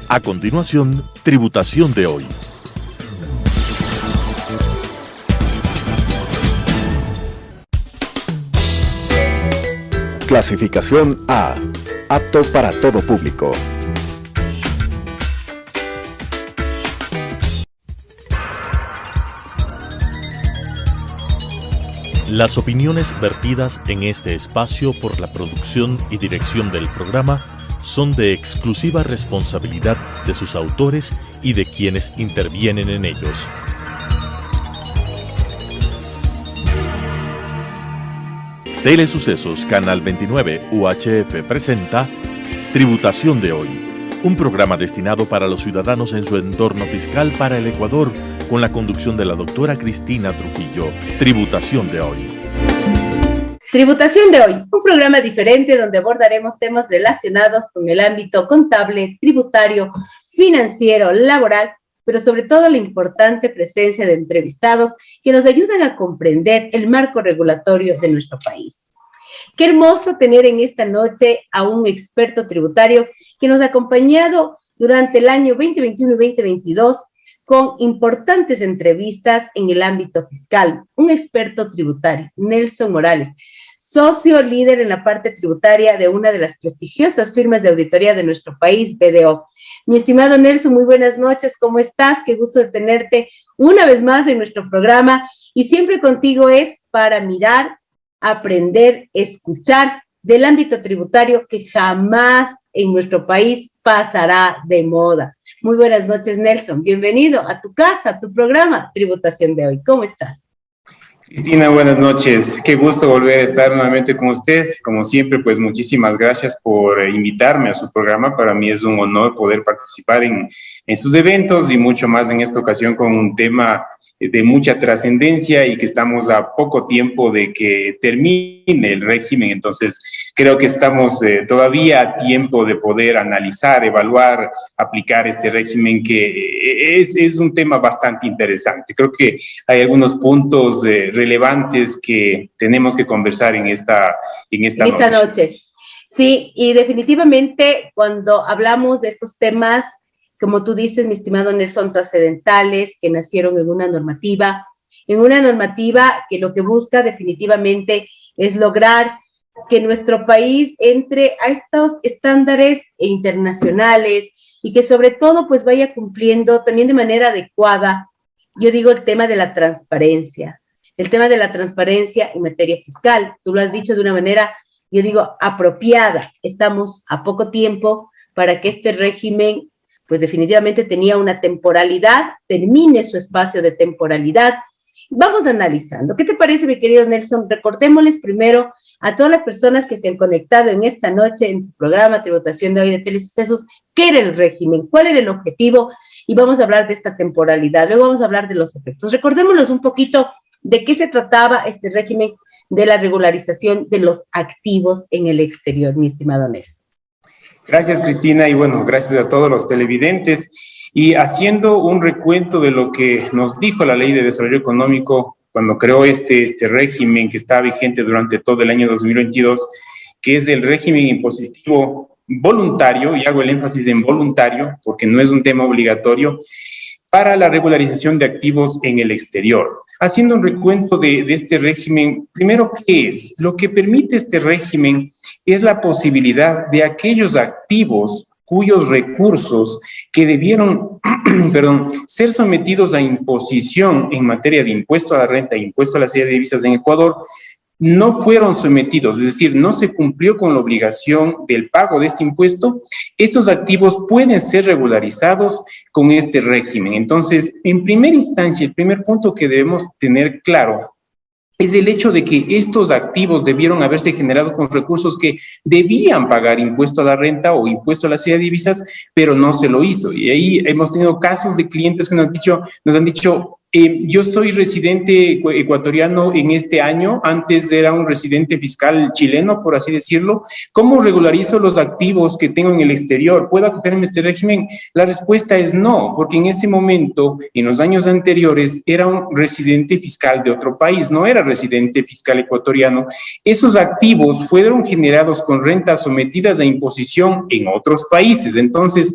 A continuación, Tributación de hoy. Clasificación A. Apto para todo público. Las opiniones vertidas en este espacio por la producción y dirección del programa son de exclusiva responsabilidad de sus autores y de quienes intervienen en ellos. Telesucesos Canal 29 UHF presenta Tributación de hoy, un programa destinado para los ciudadanos en su entorno fiscal para el Ecuador, con la conducción de la doctora Cristina Trujillo. Tributación de hoy. Tributación de hoy, un programa diferente donde abordaremos temas relacionados con el ámbito contable, tributario, financiero, laboral, pero sobre todo la importante presencia de entrevistados que nos ayudan a comprender el marco regulatorio de nuestro país. Qué hermoso tener en esta noche a un experto tributario que nos ha acompañado durante el año 2021 y 2022 con importantes entrevistas en el ámbito fiscal. Un experto tributario, Nelson Morales, socio líder en la parte tributaria de una de las prestigiosas firmas de auditoría de nuestro país, BDO. Mi estimado Nelson, muy buenas noches, ¿cómo estás? Qué gusto de tenerte una vez más en nuestro programa, y siempre contigo es para mirar, aprender, escuchar del ámbito tributario que jamás en nuestro país pasará de moda. Muy buenas noches, Nelson. Bienvenido a tu casa, a tu programa Tributación de hoy. ¿Cómo estás? Cristina, buenas noches. Qué gusto volver a estar nuevamente con usted. Como siempre, pues muchísimas gracias por invitarme a su programa. Para mí es un honor poder participar en sus eventos y mucho más en esta ocasión con un tema de mucha trascendencia y que estamos a poco tiempo de que termine el régimen. Entonces, creo que estamos todavía a tiempo de poder analizar, evaluar, aplicar este régimen, que es un tema bastante interesante. Creo que hay algunos puntos relevantes que tenemos que conversar en esta noche. Sí, y definitivamente cuando hablamos de estos temas, como tú dices, mi estimado Nelson, trascendentales, que nacieron en una normativa que lo que busca definitivamente es lograr que nuestro país entre a estos estándares internacionales y que sobre todo pues vaya cumpliendo también de manera adecuada, yo digo, el tema de la transparencia en materia fiscal. Tú lo has dicho de una manera, yo digo, apropiada. Estamos a poco tiempo para que este régimen pues definitivamente tenía una temporalidad, termine su espacio de temporalidad. Vamos analizando. ¿Qué te parece, mi querido Nelson? Recordémosles primero a todas las personas que se han conectado en esta noche en su programa Tributación de hoy de Telesucesos, ¿qué era el régimen? ¿Cuál era el objetivo? Y vamos a hablar de esta temporalidad. Luego vamos a hablar de los efectos. Recordémosles un poquito de qué se trataba este régimen de la regularización de los activos en el exterior, mi estimado Nelson. Gracias, Cristina, y bueno, gracias a todos los televidentes. Y haciendo un recuento de lo que nos dijo la Ley de Desarrollo Económico cuando creó este régimen que está vigente durante todo el año 2022, que es el régimen impositivo voluntario, y hago el énfasis en voluntario porque no es un tema obligatorio, para la regularización de activos en el exterior. Haciendo un recuento de este régimen, primero, ¿qué es? Lo que permite este régimen es la posibilidad de aquellos activos cuyos recursos que debieron ser sometidos a imposición en materia de impuesto a la renta e impuesto a la salida de divisas en Ecuador, no fueron sometidos, es decir, no se cumplió con la obligación del pago de este impuesto. Estos activos pueden ser regularizados con este régimen. Entonces, en primera instancia, el primer punto que debemos tener claro es el hecho de que estos activos debieron haberse generado con recursos que debían pagar impuesto a la renta o impuesto a la salida de divisas, pero no se lo hizo. Y ahí hemos tenido casos de clientes que nos han dicho, yo soy residente ecuatoriano en este año, antes era un residente fiscal chileno, por así decirlo. ¿Cómo regularizo los activos que tengo en el exterior? ¿Puedo acogerme a este régimen? La respuesta es no, porque en ese momento, en los años anteriores, era un residente fiscal de otro país, no era residente fiscal ecuatoriano. Esos activos fueron generados con rentas sometidas a imposición en otros países. Entonces,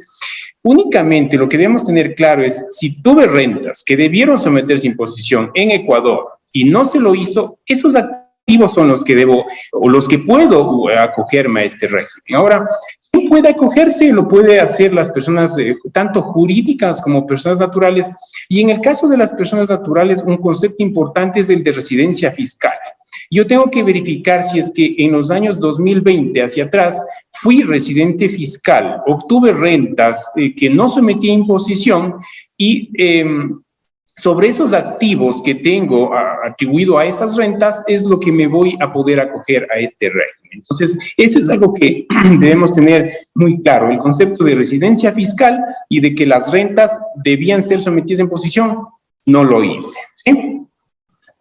Únicamente lo que debemos tener claro es, si tuve rentas que debieron someterse a imposición en Ecuador y no se lo hizo, esos activos son los que debo o los que puedo acogerme a este régimen. Ahora, ¿quién puede acogerse? Lo puede hacer las personas tanto jurídicas como personas naturales, y en el caso de las personas naturales un concepto importante es el de residencia fiscal. Yo tengo que verificar si es que en los años 2020 hacia atrás fui residente fiscal, obtuve rentas que no sometí a imposición y sobre esos activos que tengo atribuido a esas rentas es lo que me voy a poder acoger a este régimen. Entonces, eso es algo que debemos tener muy claro, el concepto de residencia fiscal y de que las rentas debían ser sometidas a imposición, no lo hice, ¿sí?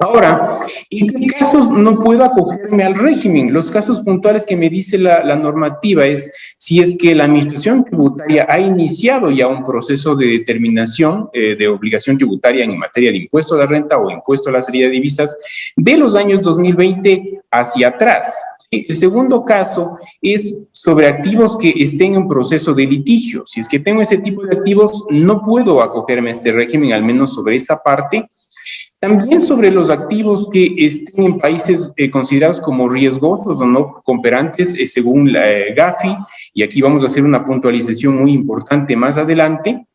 Ahora, ¿en qué casos no puedo acogerme al régimen? Los casos puntuales que me dice la normativa es si es que la administración tributaria ha iniciado ya un proceso de determinación de obligación tributaria en materia de impuesto a la renta o impuesto a la salida de divisas de los años 2020 hacia atrás. El segundo caso es sobre activos que estén en proceso de litigio. Si es que tengo ese tipo de activos, no puedo acogerme a este régimen, al menos sobre esa parte. También sobre los activos que estén en países considerados como riesgosos o no cooperantes, según la Gafi, y aquí vamos a hacer una puntualización muy importante más adelante.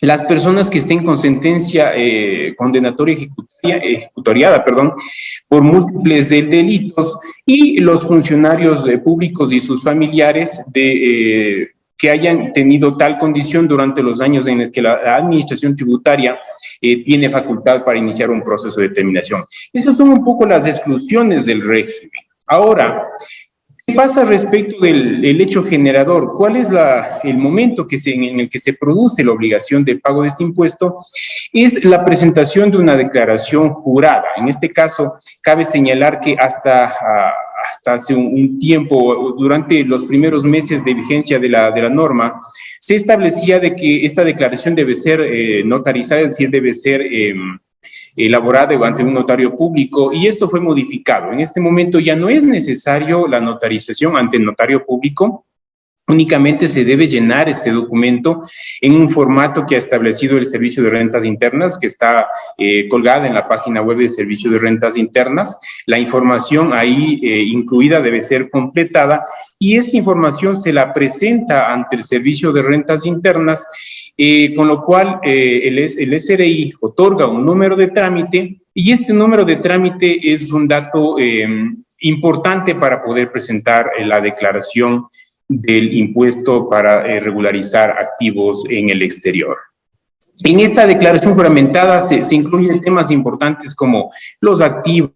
Las personas que estén con sentencia condenatoria ejecutoriada, por múltiples delitos, y los funcionarios públicos y sus familiares que hayan tenido tal condición durante los años en el que la administración tributaria tiene facultad para iniciar un proceso de determinación. Esas son un poco las exclusiones del régimen. Ahora, ¿qué pasa respecto del hecho generador? ¿Cuál es el momento en el que se produce la obligación de pago de este impuesto? Es la presentación de una declaración jurada. En este caso, cabe señalar que hasta hace un tiempo, durante los primeros meses de vigencia de la norma, se establecía de que esta declaración debe ser notarizada, es decir, debe ser elaborada ante un notario público, y esto fue modificado. En este momento ya no es necesario la notarización ante el notario público, únicamente se debe llenar este documento en un formato que ha establecido el Servicio de Rentas Internas, que está colgada en la página web del Servicio de Rentas Internas. La información ahí incluida debe ser completada, y esta información se la presenta ante el Servicio de Rentas Internas, con lo cual el SRI otorga un número de trámite, y este número de trámite es un dato importante para poder presentar la declaración del impuesto para regularizar activos en el exterior. En esta declaración juramentada se incluyen temas importantes como los activos,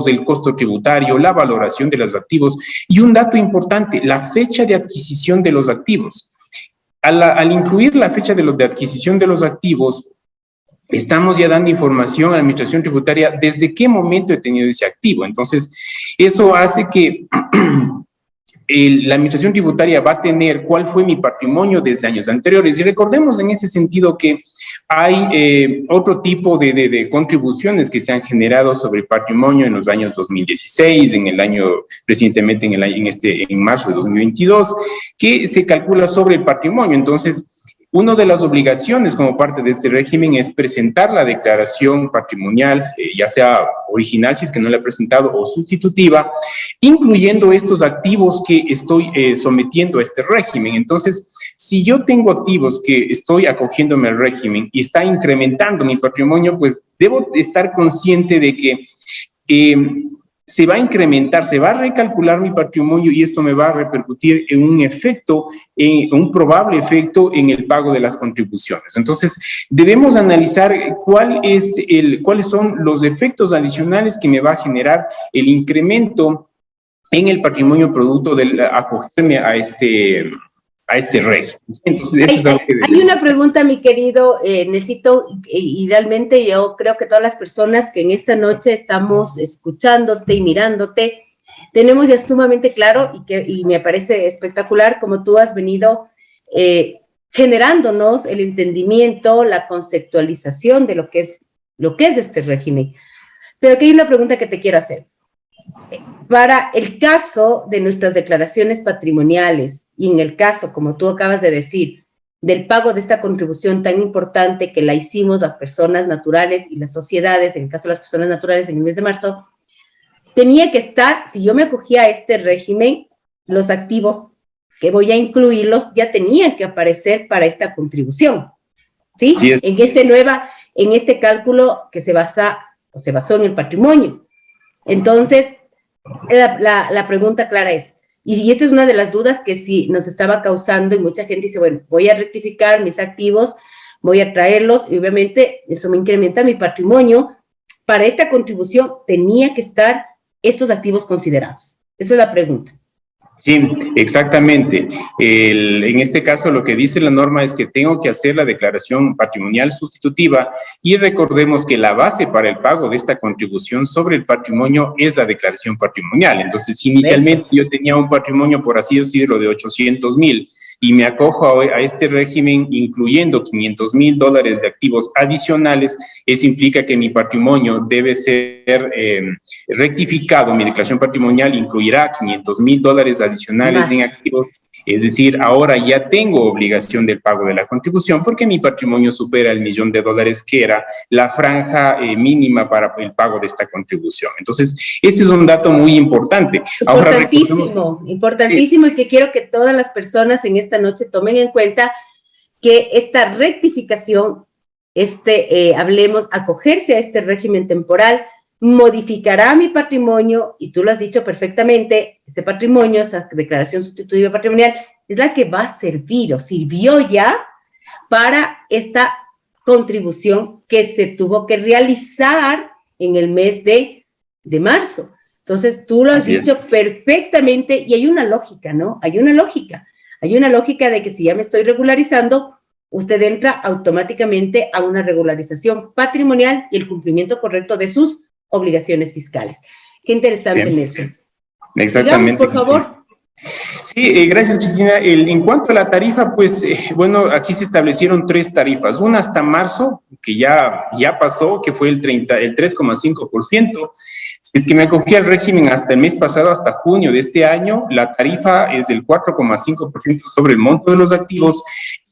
el costo tributario, la valoración de los activos y un dato importante, la fecha de adquisición de los activos. Al incluir la fecha de adquisición de los activos, estamos ya dando información a la administración tributaria desde qué momento he tenido ese activo. Entonces, eso hace que la administración tributaria va a tener cuál fue mi patrimonio desde años anteriores. Y recordemos en ese sentido que hay otro tipo de contribuciones que se han generado sobre patrimonio en los años 2016, recientemente en marzo de 2022, que se calcula sobre el patrimonio. Entonces, una de las obligaciones como parte de este régimen es presentar la declaración patrimonial, ya sea original si es que no la he presentado o sustitutiva, incluyendo estos activos que estoy sometiendo a este régimen. Entonces, si yo tengo activos que estoy acogiéndome al régimen y está incrementando mi patrimonio, pues debo estar consciente de que se va a incrementar, se va a recalcular mi patrimonio, y esto me va a repercutir en un probable efecto en el pago de las contribuciones. Entonces, debemos analizar cuáles son los efectos adicionales que me va a generar el incremento en el patrimonio producto del acogerme a este régimen. Entonces, hay una pregunta, mi querido Nelsito, y realmente yo creo que todas las personas que en esta noche estamos escuchándote y mirándote, tenemos ya sumamente claro, y me parece espectacular como tú has venido generándonos el entendimiento, la conceptualización de lo que es este régimen. Pero aquí hay una pregunta que te quiero hacer. Para el caso de nuestras declaraciones patrimoniales y en el caso, como tú acabas de decir, del pago de esta contribución tan importante que la hicimos las personas naturales y las sociedades, en el caso de las personas naturales en el mes de marzo, tenía que estar, si yo me acogía a este régimen, los activos que voy a incluirlos ya tenían que aparecer para esta contribución, ¿sí? Sí es. En este cálculo que se basó en el patrimonio. Entonces, la pregunta clara es, y esta es una de las dudas que sí nos estaba causando, y mucha gente dice, bueno, voy a rectificar mis activos, voy a traerlos, y obviamente eso me incrementa mi patrimonio. Para esta contribución tenía que estar estos activos considerados. Esa es la pregunta. Sí, exactamente. En este caso, lo que dice la norma es que tengo que hacer la declaración patrimonial sustitutiva y recordemos que la base para el pago de esta contribución sobre el patrimonio es la declaración patrimonial. Entonces, inicialmente yo tenía un patrimonio, por así decirlo, de 800,000 y me acojo a este régimen incluyendo $500,000 de activos adicionales. Eso implica que mi patrimonio debe ser rectificado. Mi declaración patrimonial incluirá $500,000 adicionales en activos. Es decir, ahora ya tengo obligación del pago de la contribución porque mi patrimonio supera el $1,000,000 que era la franja mínima para el pago de esta contribución. Entonces, ese es un dato muy importante. Importantísimo, sí. Y que quiero que todas las personas en esta noche tomen en cuenta que esta rectificación, acogerse a este régimen temporal, modificará mi patrimonio, y tú lo has dicho perfectamente, ese patrimonio, esa declaración sustitutiva patrimonial, es la que va a servir, o sirvió ya, para esta contribución que se tuvo que realizar en el mes de marzo. Entonces, tú lo has dicho perfectamente, y hay una lógica, ¿no? Hay una lógica de que si ya me estoy regularizando, usted entra automáticamente a una regularización patrimonial y el cumplimiento correcto de sus obligaciones fiscales. Qué interesante, sí. Nelson. Exactamente. Digamos, por favor. Sí, gracias, Cristina. En cuanto a la tarifa, pues, bueno, aquí se establecieron 3 tarifas. Una hasta marzo, que ya pasó, que fue el 3,5%. Es que me acogí al régimen hasta el mes pasado, hasta junio de este año, la tarifa es del 4,5% sobre el monto de los activos.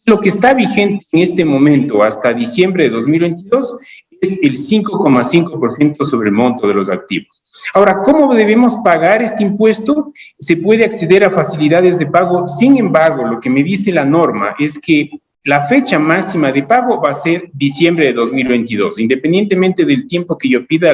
Lo que está vigente en este momento, hasta diciembre de 2022, es el 5,5% sobre el monto de los activos. Ahora, ¿cómo debemos pagar este impuesto? Se puede acceder a facilidades de pago. Sin embargo, lo que me dice la norma es que la fecha máxima de pago va a ser diciembre de 2022. Independientemente del tiempo que yo pida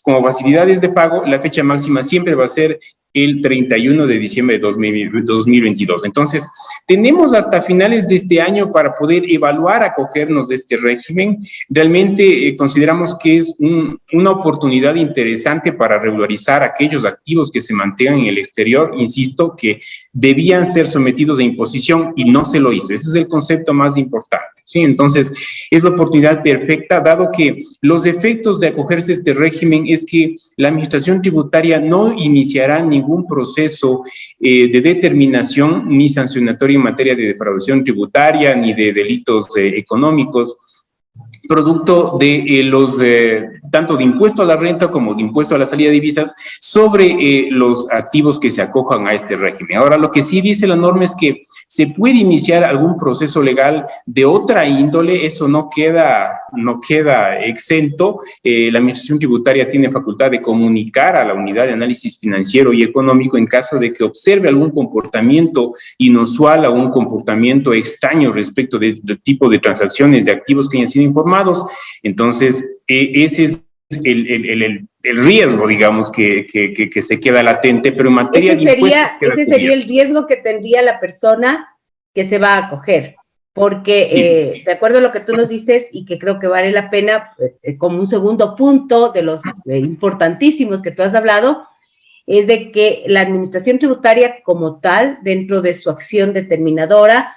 como facilidades de pago, la fecha máxima siempre va a ser el 31 de diciembre de 2022. Entonces, tenemos hasta finales de este año para poder evaluar acogernos de este régimen. Realmente consideramos que es una oportunidad interesante para regularizar aquellos activos que se mantengan en el exterior, insisto, que debían ser sometidos a imposición y no se lo hizo. Ese es el concepto más importante, ¿sí? Entonces, es la oportunidad perfecta, dado que los efectos de acogerse a este régimen es que la administración tributaria no iniciará ningún proceso de determinación ni sancionatorio en materia de defraudación tributaria ni de delitos económicos, producto de tanto de impuesto a la renta como de impuesto a la salida de divisas sobre los activos que se acojan a este régimen. Ahora, lo que sí dice la norma es que se puede iniciar algún proceso legal de otra índole, eso no queda exento. La administración tributaria tiene facultad de comunicar a la unidad de análisis financiero y económico en caso de que observe algún comportamiento inusual o un comportamiento extraño respecto del tipo de transacciones de activos que hayan sido informados. Entonces, ese es el riesgo, digamos, que se queda latente, pero en materia de impuestos... Ese sería el riesgo que tendría la persona que se va a acoger, porque de acuerdo a lo que tú nos dices, y que creo que vale la pena, como un segundo punto de los importantísimos que tú has hablado, es de que la administración tributaria como tal, dentro de su acción determinadora,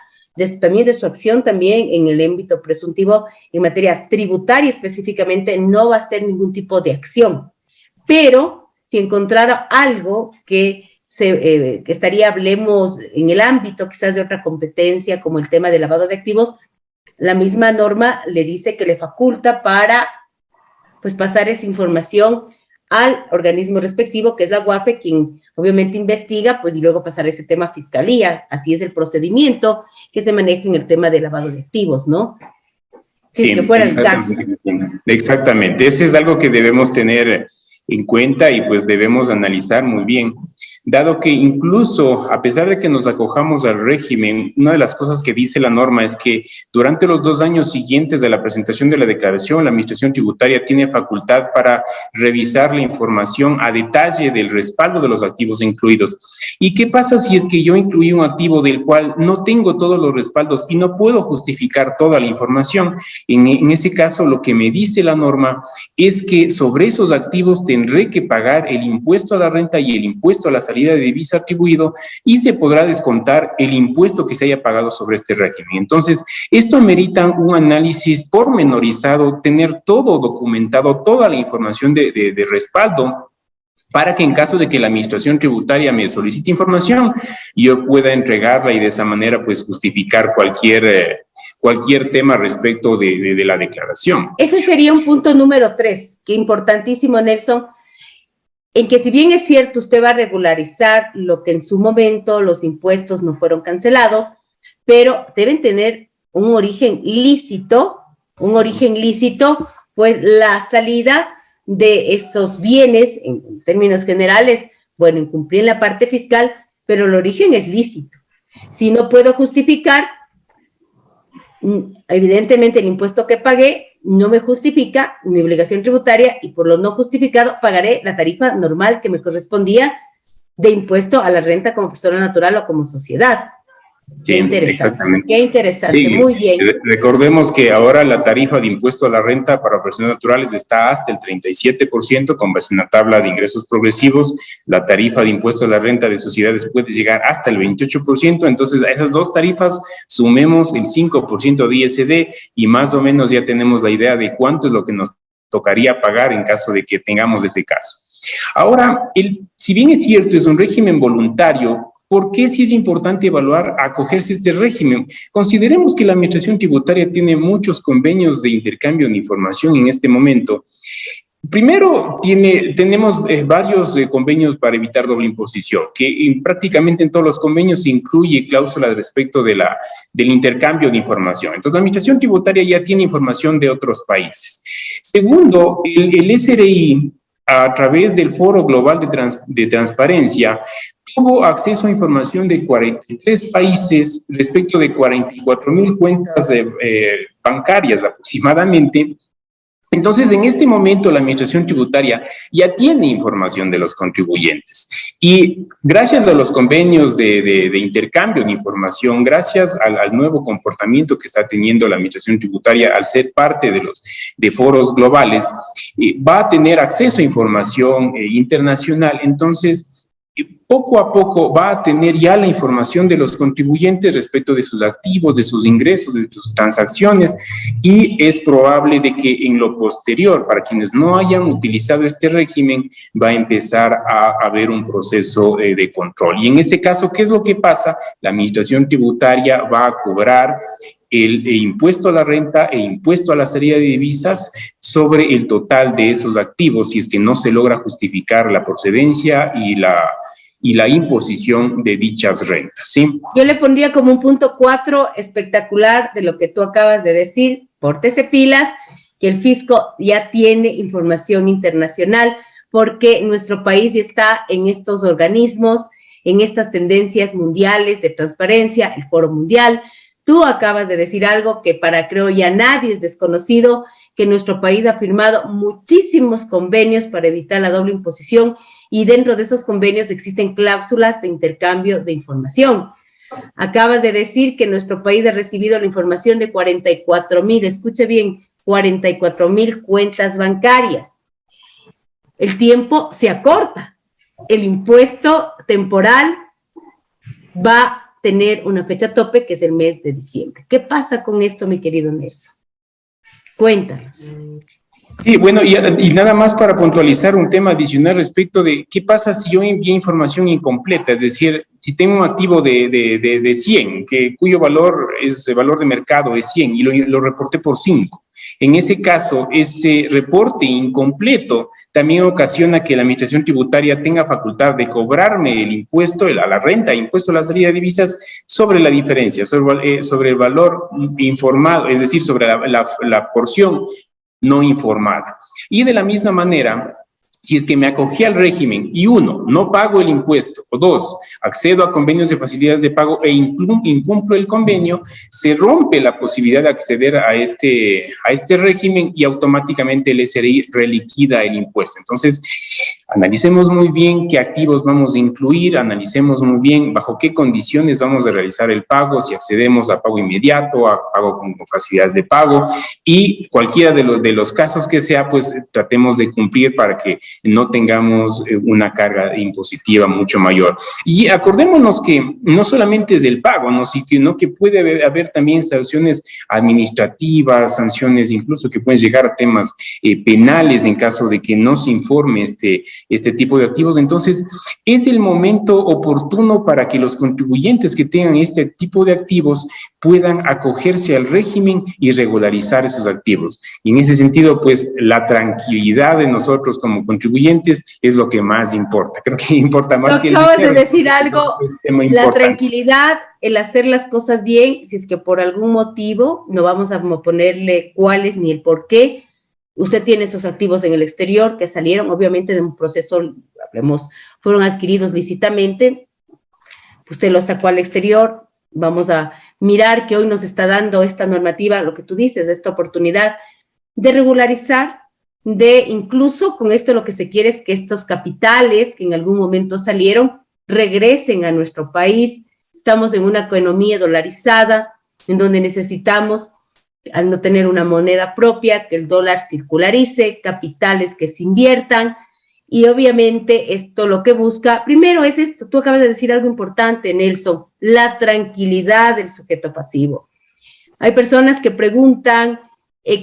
también de su acción también en el ámbito presuntivo en materia tributaria específicamente, no va a hacer ningún tipo de acción. Pero si encontrara algo que estaría, hablemos, en el ámbito quizás de otra competencia, como el tema de lavado de activos, la misma norma le dice que le faculta para, pues, pasar esa información al organismo respectivo, que es la UAPE, quien obviamente investiga, pues, y luego pasar ese tema a fiscalía. Así es el procedimiento que se maneja en el tema de lavado de activos, ¿no? Si es que fuera el caso. Exactamente, ese es algo que debemos tener en cuenta y pues debemos analizar muy bien, dado que incluso a pesar de que nos acojamos al régimen, una de las cosas que dice la norma es que durante los 2 años siguientes de la presentación de la declaración, la Administración Tributaria tiene facultad para revisar la información a detalle del respaldo de los activos incluidos. ¿Y qué pasa si es que yo incluí un activo del cual no tengo todos los respaldos y no puedo justificar toda la información? En ese caso, lo que me dice la norma es que sobre esos activos tendré que pagar el impuesto a la renta y el impuesto a la salida de divisa atribuido, y se podrá descontar el impuesto que se haya pagado sobre este régimen. Entonces, esto amerita un análisis pormenorizado, tener todo documentado, toda la información de respaldo, para que en caso de que la Administración Tributaria me solicite información, yo pueda entregarla y de esa manera pues justificar cualquier tema respecto de la declaración. Ese sería un punto número 3, que importantísimo, Nelson, en que si bien es cierto, usted va a regularizar lo que en su momento los impuestos no fueron cancelados, pero deben tener un origen lícito, pues la salida de esos bienes, en términos generales, bueno, incumplí en la parte fiscal, pero el origen es lícito. Si no puedo justificar, evidentemente el impuesto que pagué no me justifica mi obligación tributaria, y por lo no justificado pagaré la tarifa normal que me correspondía de impuesto a la renta como persona natural o como sociedad. Sí, qué interesante, exactamente. qué interesante, Sí, muy bien. Recordemos que ahora la tarifa de impuesto a la renta para personas naturales está hasta el 37%, con base en una tabla de ingresos progresivos. La tarifa de impuesto a la renta de sociedades puede llegar hasta el 28%, entonces a esas dos tarifas sumemos el 5% de ISD y más o menos ya tenemos la idea de cuánto es lo que nos tocaría pagar en caso de que tengamos ese caso. Ahora, si bien es cierto, es un régimen voluntario, ¿por qué sí es importante evaluar acogerse a este régimen? Consideremos que la Administración Tributaria tiene muchos convenios de intercambio de información en este momento. Primero, tenemos varios convenios para evitar doble imposición, que prácticamente en todos los convenios se incluye cláusulas respecto del intercambio de información. Entonces, la Administración Tributaria ya tiene información de otros países. Segundo, el SRI, a través del Foro Global de Transparencia, tuvo acceso a información de 43 países respecto de 44,000 cuentas bancarias aproximadamente. Entonces, en este momento, la Administración Tributaria ya tiene información de los contribuyentes. Y gracias a los convenios de intercambio de información, gracias al nuevo comportamiento que está teniendo la Administración Tributaria al ser parte de foros globales, va a tener acceso a información internacional. Entonces, poco a poco va a tener ya la información de los contribuyentes respecto de sus activos, de sus ingresos, de sus transacciones, y es probable de que en lo posterior, para quienes no hayan utilizado este régimen, va a empezar a haber un proceso de control. Y en ese caso, ¿qué es lo que pasa? La Administración Tributaria va a cobrar el impuesto a la renta e impuesto a la salida de divisas sobre el total de esos activos, si es que no se logra justificar la procedencia y la imposición de dichas rentas, ¿sí? Yo le pondría como un punto 4 espectacular de lo que tú acabas de decir. Pórtese pilas, que el fisco ya tiene información internacional, porque nuestro país ya está en estos organismos, en estas tendencias mundiales de transparencia, el Foro Mundial. Tú acabas de decir algo que creo ya nadie es desconocido, que nuestro país ha firmado muchísimos convenios para evitar la doble imposición, y dentro de esos convenios existen cláusulas de intercambio de información. Acabas de decir que nuestro país ha recibido la información de 44,000, escuche bien, 44,000 cuentas bancarias. El tiempo se acorta. El impuesto temporal va a tener una fecha tope, que es el mes de diciembre. ¿Qué pasa con esto, mi querido Nelson? Cuéntanos. Sí, bueno, y nada más para puntualizar un tema adicional respecto de qué pasa si yo envié información incompleta, es decir, si tengo un activo de 100, cuyo valor de mercado es 100 y lo reporté por 5. En ese caso, ese reporte incompleto también ocasiona que la Administración Tributaria tenga facultad de cobrarme el impuesto a la renta, impuesto a la salida de divisas, sobre la diferencia, sobre el valor informado, es decir, sobre la porción no informada. Y de la misma manera, si es que me acogí al régimen y uno, no pago el impuesto, o dos, accedo a convenios de facilidades de pago e incumplo el convenio, se rompe la posibilidad de acceder a este régimen y automáticamente el SRI reliquida el impuesto. Entonces, analicemos muy bien qué activos vamos a incluir, analicemos muy bien bajo qué condiciones vamos a realizar el pago, si accedemos a pago inmediato, a pago con facilidades de pago, y cualquiera de los casos que sea, pues tratemos de cumplir para que no tengamos una carga impositiva mucho mayor. Y acordémonos que no solamente es del pago, ¿no? Sino que puede haber también sanciones administrativas, sanciones incluso que pueden llegar a temas penales en caso de que no se informe este tipo de activos. Entonces, es el momento oportuno para que los contribuyentes que tengan este tipo de activos puedan acogerse al régimen y regularizar esos activos. Y en ese sentido, pues, la tranquilidad de nosotros como contribuyentes es lo que más importa. Creo que importa más que el dinero. Acabas de decir algo, la tranquilidad, el hacer las cosas bien, si es que por algún motivo, no vamos a ponerle cuáles ni el por qué, usted tiene esos activos en el exterior que salieron obviamente de un proceso, fueron adquiridos lícitamente, usted los sacó al exterior, vamos a mirar que hoy nos está dando esta normativa, lo que tú dices, esta oportunidad de regularizar, de incluso con esto lo que se quiere es que estos capitales que en algún momento salieron regresen a nuestro país. Estamos en una economía dolarizada en donde necesitamos, al no tener una moneda propia, que el dólar circularice, capitales que se inviertan, y obviamente esto lo que busca, primero es esto, tú acabas de decir algo importante, Nelson, la tranquilidad del sujeto pasivo. Hay personas que preguntan,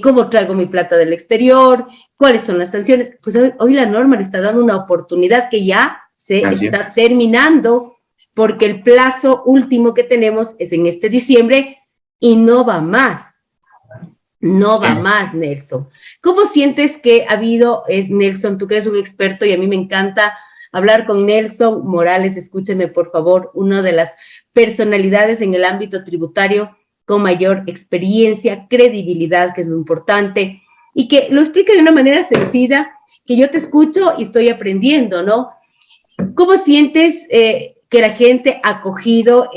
¿cómo traigo mi plata del exterior? ¿Cuáles son las sanciones? Pues hoy la norma le está dando una oportunidad que ya se está terminando, porque el plazo último que tenemos es en este diciembre y no va más. No va más, Nelson. ¿Cómo sientes que ha habido, Nelson, tú que eres un experto y a mí me encanta hablar con Nelson Morales, escúcheme por favor, una de las personalidades en el ámbito tributario con mayor experiencia, credibilidad, que es lo importante, y que lo explique de una manera sencilla, que yo te escucho y estoy aprendiendo, ¿no? ¿Cómo sientes que la gente ha acogido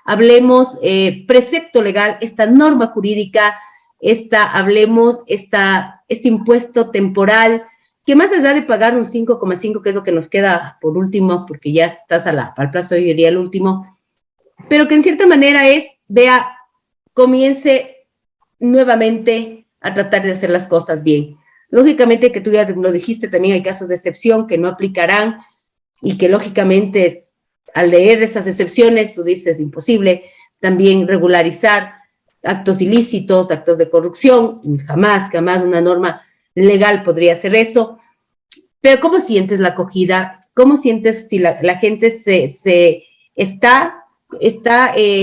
hablemos, precepto legal, esta norma jurídica, este impuesto temporal, que más allá de pagar un 5,5, que es lo que nos queda por último, porque ya estás al plazo hoy día el último, pero que en cierta manera comience nuevamente a tratar de hacer las cosas bien. Lógicamente, que tú ya lo dijiste, también hay casos de excepción que no aplicarán y que lógicamente al leer esas excepciones, tú dices, imposible también regularizar actos ilícitos, actos de corrupción, jamás una norma legal podría hacer eso. Pero ¿cómo sientes la acogida? ¿Cómo sientes si la gente se está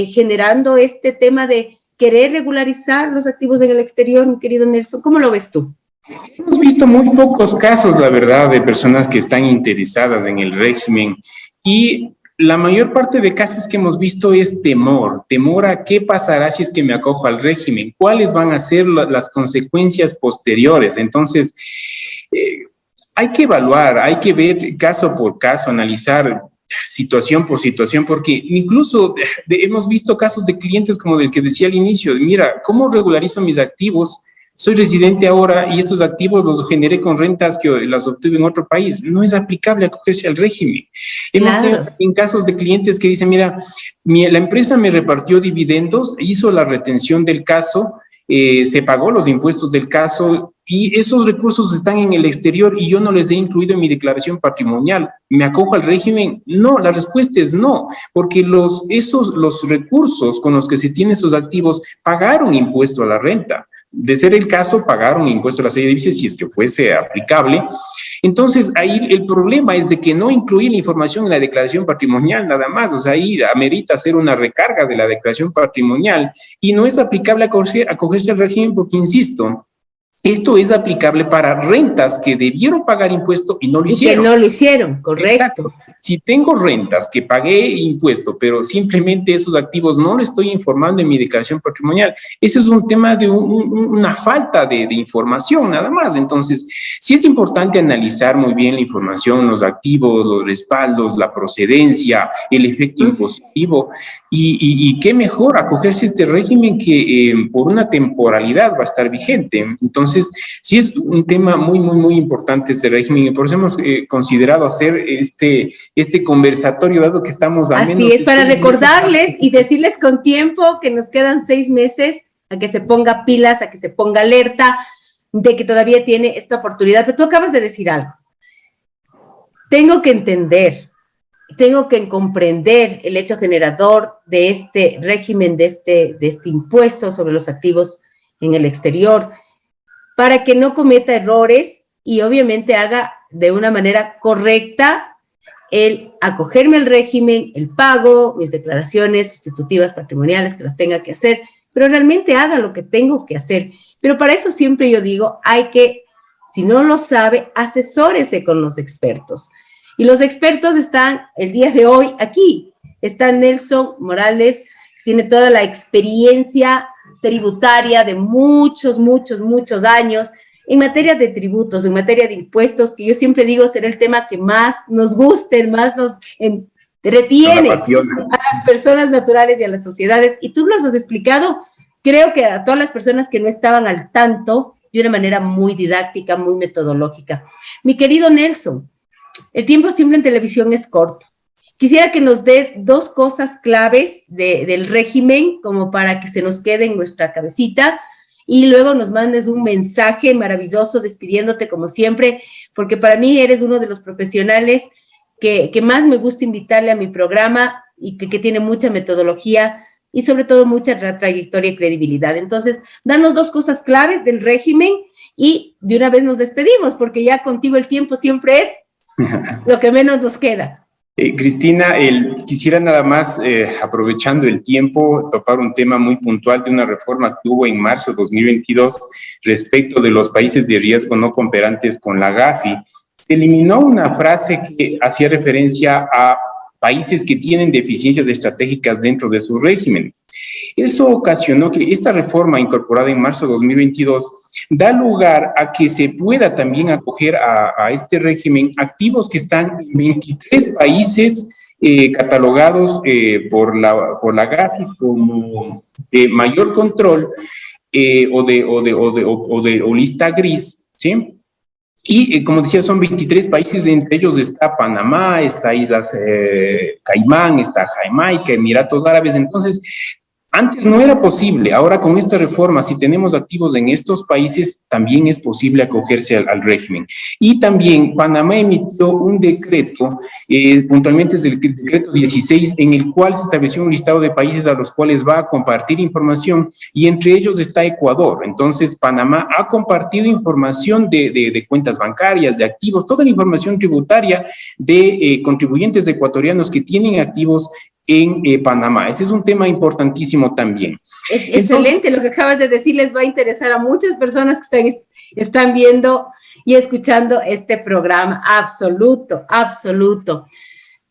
generando este tema de querer regularizar los activos en el exterior, mi querido Nelson? ¿Cómo lo ves tú? Hemos visto muy pocos casos, la verdad, de personas que están interesadas en el régimen, y la mayor parte de casos que hemos visto es temor a qué pasará si es que me acojo al régimen, cuáles van a ser las consecuencias posteriores. Entonces, hay que evaluar, hay que ver caso por caso, analizar situación por situación, porque incluso hemos visto casos de clientes como del que decía al inicio, mira, ¿cómo regularizo mis activos? Soy residente ahora y estos activos los generé con rentas que las obtuve en otro país. No es aplicable acogerse al régimen. Hemos tenido en casos de clientes que dicen, mira, la empresa me repartió dividendos, hizo la retención del caso, se pagó los impuestos del caso y esos recursos están en el exterior y yo no les he incluido en mi declaración patrimonial. ¿Me acojo al régimen? No, la respuesta es no, porque los recursos con los que se tienen esos activos pagaron impuesto a la renta. de ser el caso, pagar un impuesto a la serie de divisas si es que fuese aplicable. Entonces, ahí el problema es de que no incluye la información en la declaración patrimonial nada más, o sea, ahí amerita hacer una recarga de la declaración patrimonial y no es aplicable acogerse al régimen porque, insisto, esto es aplicable para rentas que debieron pagar impuesto y no lo hicieron. Y que no lo hicieron, correcto. Exacto. Si tengo rentas que pagué impuesto, pero simplemente esos activos no lo estoy informando en mi declaración patrimonial, ese es un tema de una falta de información nada más. Entonces, sí es importante analizar muy bien la información, los activos, los respaldos, la procedencia, el efecto impositivo y qué mejor acogerse a este régimen que por una temporalidad va a estar vigente. Entonces, sí es un tema muy importante este régimen y por eso hemos considerado hacer este conversatorio, dado que estamos a menos. Así es, para recordarles y decirles con tiempo que nos quedan 6 meses a que se ponga pilas, a que se ponga alerta de que todavía tiene esta oportunidad. Pero tú acabas de decir algo. Tengo que entender, tengo que comprender el hecho generador de este régimen, de este impuesto sobre los activos en el exterior, para que no cometa errores y obviamente haga de una manera correcta el acogerme al régimen, el pago, mis declaraciones sustitutivas patrimoniales que las tenga que hacer, pero realmente haga lo que tengo que hacer. Pero para eso siempre yo digo, hay que, si no lo sabe, asesórese con los expertos. Y los expertos están el día de hoy aquí. Está Nelson Morales, que tiene toda la experiencia tributaria de muchos años en materia de tributos, en materia de impuestos, que yo siempre digo será el tema que más nos guste, más nos retiene a las personas naturales y a las sociedades. Y tú nos has explicado, creo que a todas las personas que no estaban al tanto, de una manera muy didáctica, muy metodológica. Mi querido Nelson, el tiempo siempre en televisión es corto. Quisiera que nos des 2 cosas claves del régimen como para que se nos quede en nuestra cabecita y luego nos mandes un mensaje maravilloso despidiéndote como siempre, porque para mí eres uno de los profesionales que más me gusta invitarle a mi programa y que tiene mucha metodología y sobre todo mucha trayectoria y credibilidad. Entonces, danos 2 cosas claves del régimen y de una vez nos despedimos, porque ya contigo el tiempo siempre es lo que menos nos queda. Cristina, quisiera nada más, aprovechando el tiempo, topar un tema muy puntual de una reforma que hubo en marzo de 2022 respecto de los países de riesgo no cooperantes con la GAFI. Se eliminó una frase que hacía referencia a países que tienen deficiencias estratégicas dentro de sus regímenes. Eso ocasionó que esta reforma incorporada en marzo de 2022 da lugar a que se pueda también acoger a este régimen activos que están en 23 países catalogados por la GAFI como de mayor control o lista gris, ¿sí? Y como decía, son 23 países, entre ellos está Panamá, está Islas Caimán, está Jamaica, Emiratos Árabes. Entonces, antes no era posible, ahora con esta reforma, si tenemos activos en estos países, también es posible acogerse al régimen. Y también Panamá emitió un decreto, puntualmente es el decreto 16, en el cual se estableció un listado de países a los cuales va a compartir información, y entre ellos está Ecuador. Entonces, Panamá ha compartido información de cuentas bancarias, de activos, toda la información tributaria de contribuyentes ecuatorianos que tienen activos en Panamá. Ese es un tema importantísimo también. Excelente, lo que acabas de decir les va a interesar a muchas personas que están viendo y escuchando este programa. Absoluto.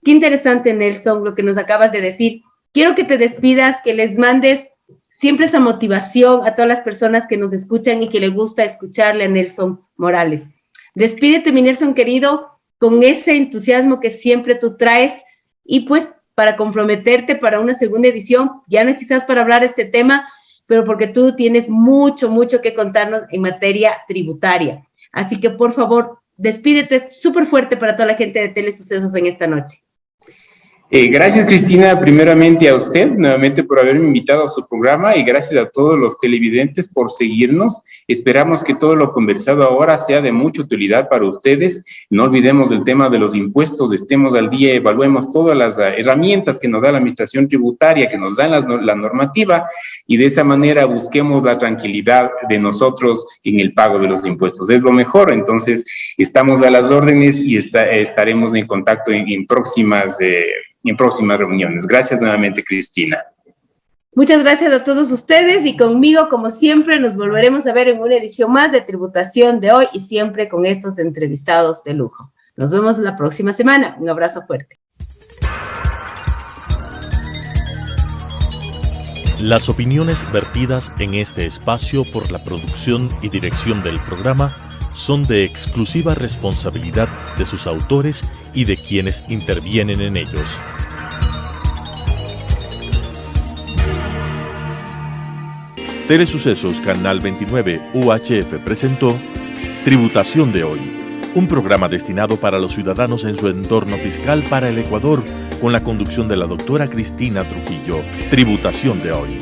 Qué interesante, Nelson, lo que nos acabas de decir. Quiero que te despidas, que les mandes siempre esa motivación a todas las personas que nos escuchan y que les gusta escucharle a Nelson Morales. Despídete, mi Nelson querido, con ese entusiasmo que siempre tú traes y pues para comprometerte para una segunda edición, ya no quizás para hablar de este tema, pero porque tú tienes mucho que contarnos en materia tributaria. Así que, por favor, despídete súper fuerte para toda la gente de Telesucesos en esta noche. Gracias, Cristina, primeramente a usted, nuevamente por haberme invitado a su programa y gracias a todos los televidentes por seguirnos. Esperamos que todo lo conversado ahora sea de mucha utilidad para ustedes. No olvidemos del tema de los impuestos, estemos al día, evaluemos todas las herramientas que nos da la administración tributaria, que nos da la normativa y de esa manera busquemos la tranquilidad de nosotros en el pago de los impuestos. Es lo mejor, entonces estamos a las órdenes y estaremos en contacto en próximas reuniones. Gracias nuevamente, Cristina. Muchas gracias a todos ustedes y conmigo, como siempre, nos volveremos a ver en una edición más de Tributación de hoy y siempre con estos entrevistados de lujo. Nos vemos la próxima semana. Un abrazo fuerte. Las opiniones vertidas en este espacio por la producción y dirección del programa son de exclusiva responsabilidad de sus autores y de quienes intervienen en ellos. Telesucesos Canal 29 UHF presentó Tributación de hoy, un programa destinado para los ciudadanos en su entorno fiscal para el Ecuador, con la conducción de la doctora Cristina Trujillo. Tributación de hoy.